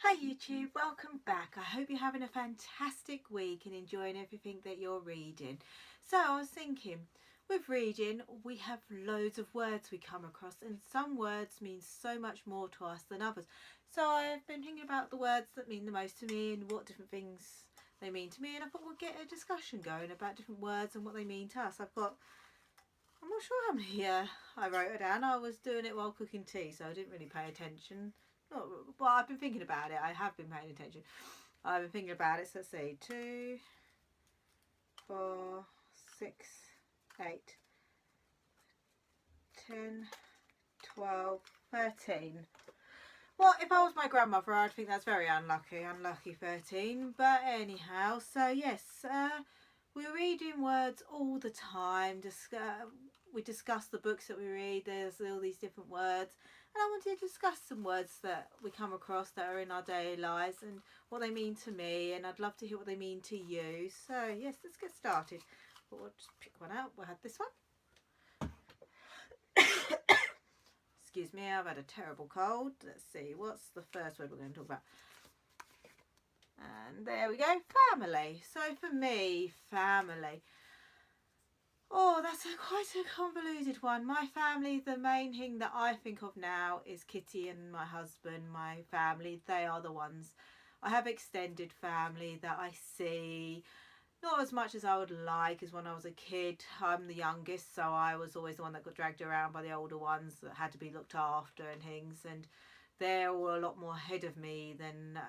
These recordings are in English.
Hi YouTube, welcome back. I hope you're having a fantastic week and enjoying everything that you're reading. So I was thinking, with reading we have loads of words we come across, and some words mean so much more to us than others. So I've been thinking about the words that mean the most to me and what different things they mean to me, and I thought we'd get a discussion going about different words and what they mean to us. I'm not sure how many I wrote it down. I was doing it while cooking tea, so I didn't really pay attention. Not, well, I've been thinking about it. I have been paying attention. I've been thinking about it. So let's see. 2, 4, 6, 8, 10, 12, 13. Well, if I was my grandmother, I'd think that's very unlucky. Unlucky 13. But anyhow, so yes, we're reading words all the time. We discuss the books that we read. There's all these different words. And I wanted to discuss some words that we come across that are in our daily lives and what they mean to me. And I'd love to hear what they mean to you. So, yes, let's get started. But we'll just pick one out. We'll have this one. Excuse me, I've had a terrible cold. Let's see, what's the first word we're going to talk about? And there we go, family. So for me, family. Oh, that's quite a convoluted one. My family, the main thing that I think of now is Kitty and my husband, my family. They are the ones. I have extended family that I see. Not as much as I would like as when I was a kid. I'm the youngest, so I was always the one that got dragged around by the older ones that had to be looked after and things. And they're all a lot more ahead of me than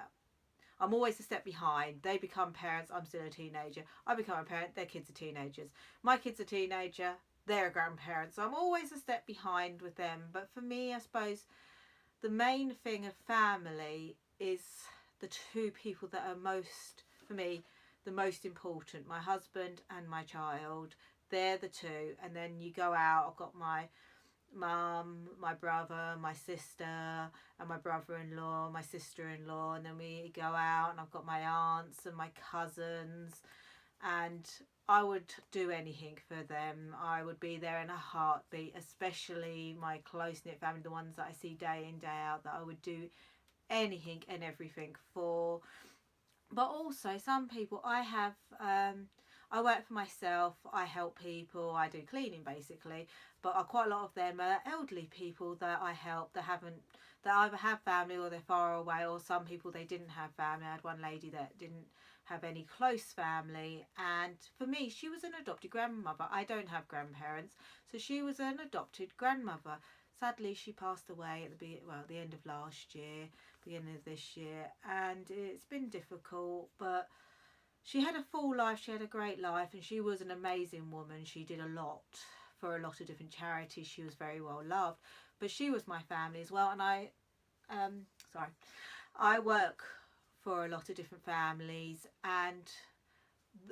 I'm always a step behind. They become parents. I'm still a teenager. I become a parent. Their kids are teenagers. My kid's a teenager. They're a grandparent. So I'm always a step behind with them. But for me, I suppose the main thing of family is the two people that are most, for me, the most important. My husband and my child. They're the two. And then you go out. I've got my mum, my brother, my sister, and my brother-in-law, my sister-in-law, and then we go out and I've got my aunts and my cousins, and I would do anything for them. I would be there in a heartbeat, especially my close-knit family, the ones that I see day in, day out, that I would do anything and everything for. But also some people I work for myself, I help people, I do cleaning basically, but quite a lot of them are elderly people that I help that either have family or they're far away, or some people they didn't have family. I had one lady that didn't have any close family, and for me she was an adopted grandmother. I don't have grandparents, so she was an adopted grandmother. Sadly, she passed away at the end of last year, beginning of this year, and it's been difficult, but she had a full life, she had a great life, and she was an amazing woman. She did a lot for a lot of different charities. She was very well loved, but she was my family as well. And I work for a lot of different families, and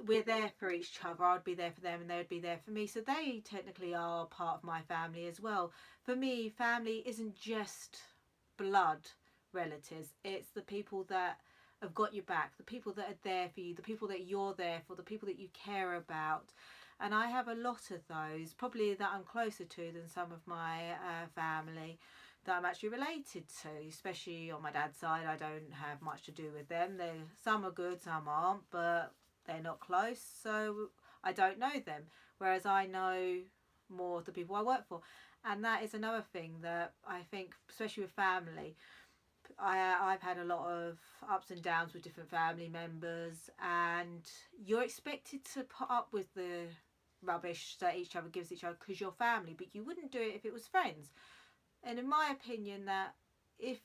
we're there for each other. I'd be there for them and they would be there for me, so they technically are part of my family as well. For me, family isn't just blood relatives, it's the people that have got your back, the people that are there for you, the people that you're there for, the people that you care about. And I have a lot of those, probably that I'm closer to than some of my family that I'm actually related to, especially on my dad's side. I don't have much to do with them. Some are good, some aren't, but they're not close, so I don't know them. Whereas I know more of the people I work for. And that is another thing that I think, especially with family, I've had a lot of ups and downs with different family members, and you're expected to put up with the rubbish that each other gives each other because you're family, but you wouldn't do it if it was friends. And in my opinion, that if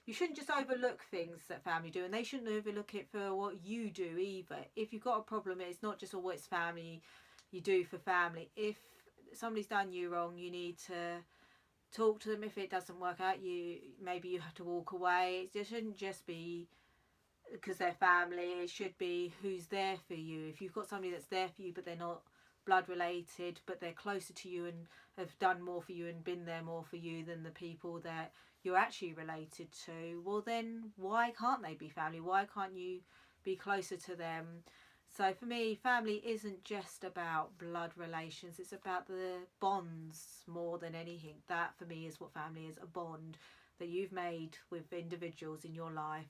you shouldn't just overlook things that family do, and they shouldn't overlook it for what you do either. If you've got a problem, it's not just all it's family you do for family. If somebody's done you wrong, you need to talk to them. If it doesn't work out, maybe you have to walk away. It shouldn't just be because they're family. It should be who's there for you. If you've got somebody that's there for you but they're not blood related, but they're closer to you and have done more for you and been there more for you than the people that you're actually related to, well then why can't they be family? Why can't you be closer to them? So for me, family isn't just about blood relations, it's about the bonds more than anything. That for me is what family is, a bond. that you've made with individuals in your life,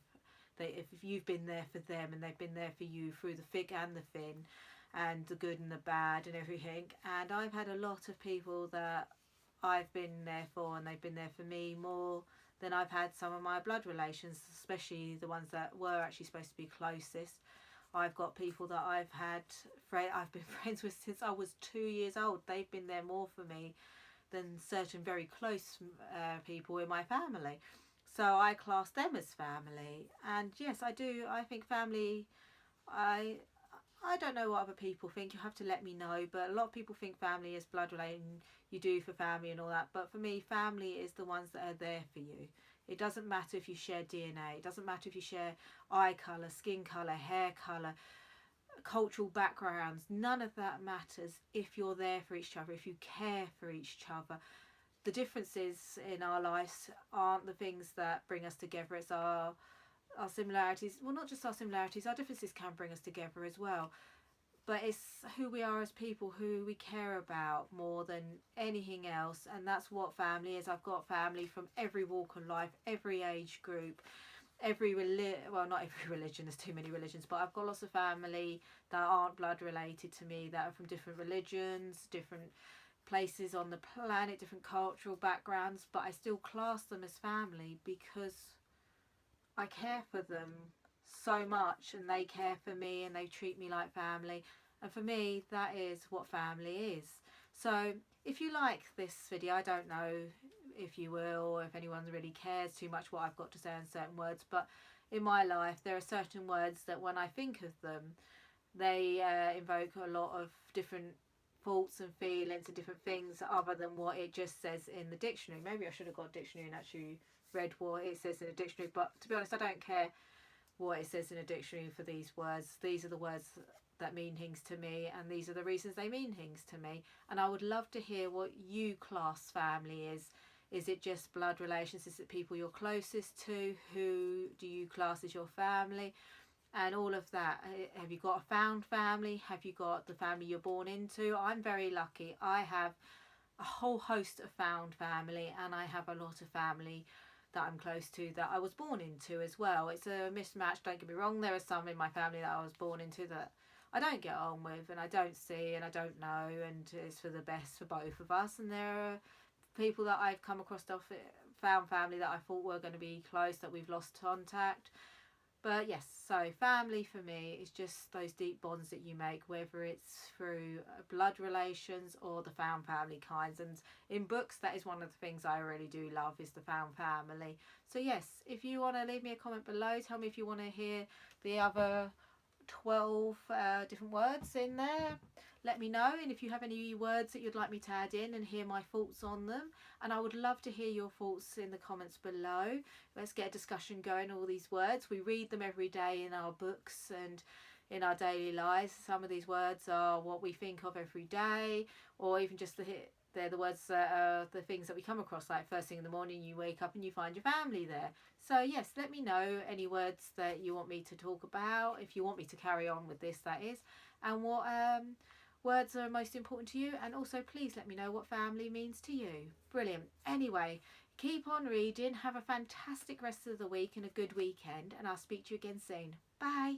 that if you've been there for them and they've been there for you through the thick and the thin and the good and the bad and everything. And I've had a lot of people that I've been there for, and they've been there for me more than I've had some of my blood relations, especially the ones that were actually supposed to be closest. I've got people that I've been friends with since I was 2 years old. They've been there more for me than certain very close people in my family. So I class them as family. And yes, I do. I think family, I don't know what other people think. You have to let me know. But a lot of people think family is blood related, and you do for family and all that. But for me, family is the ones that are there for you. It doesn't matter if you share DNA. It doesn't matter if you share eye colour, skin colour, hair colour, cultural backgrounds. None of that matters if you're there for each other, if you care for each other. The differences in our lives aren't the things that bring us together. It's our similarities. Well, not just our similarities, our differences can bring us together as well. But it's who we are as people, who we care about more than anything else. And that's what family is. I've got family from every walk of life, every age group, well, not every religion, there's too many religions, but I've got lots of family that aren't blood related to me, that are from different religions, different places on the planet, different cultural backgrounds, but I still class them as family because I care for them so much, and they care for me, and they treat me like family. And for me, that is what family is. So if you like this video, I don't know if you will, or if anyone really cares too much what I've got to say on certain words, but in my life there are certain words that when I think of them, they invoke a lot of different thoughts and feelings and different things other than what it just says in the dictionary. Maybe I should have got a dictionary and actually read what it says in a dictionary, but to be honest, I don't care what it says in a dictionary for these words. These are the words that mean things to me, and these are the reasons they mean things to me. And I would love to hear what you class family is. Is it just blood relations? Is it people you're closest to? Who do you class as your family? And all of that. Have you got a found family? Have you got the family you're born into? I'm very lucky. I have a whole host of found family, and I have a lot of family that I'm close to that I was born into as well. It's a mismatch, don't get me wrong. There are some in my family that I was born into that I don't get on with, and I don't see, and I don't know, and it's for the best for both of us. And there are people that I've come across found family that I thought were going to be close that we've lost contact. But yes, so family for me is just those deep bonds that you make, whether it's through blood relations or the found family kinds. And in books, that is one of the things I really do love, is the found family. So yes, if you want to leave me a comment below, tell me if you want to hear the other 12 different words in there. Let me know, and if you have any words that you'd like me to add in and hear my thoughts on them, and I would love to hear your thoughts in the comments below. Let's get a discussion going. All these words, we read them every day in our books and in our daily lives. Some of these words are what we think of every day, or even just they're the words that are the things that we come across, like first thing in the morning you wake up and you find your family there. So yes, let me know any words that you want me to talk about, if you want me to carry on with this, that is, and what words are most important to you. And also please let me know what family means to you. Brilliant. Anyway, keep on reading, have a fantastic rest of the week and a good weekend, and I'll speak to you again soon. Bye.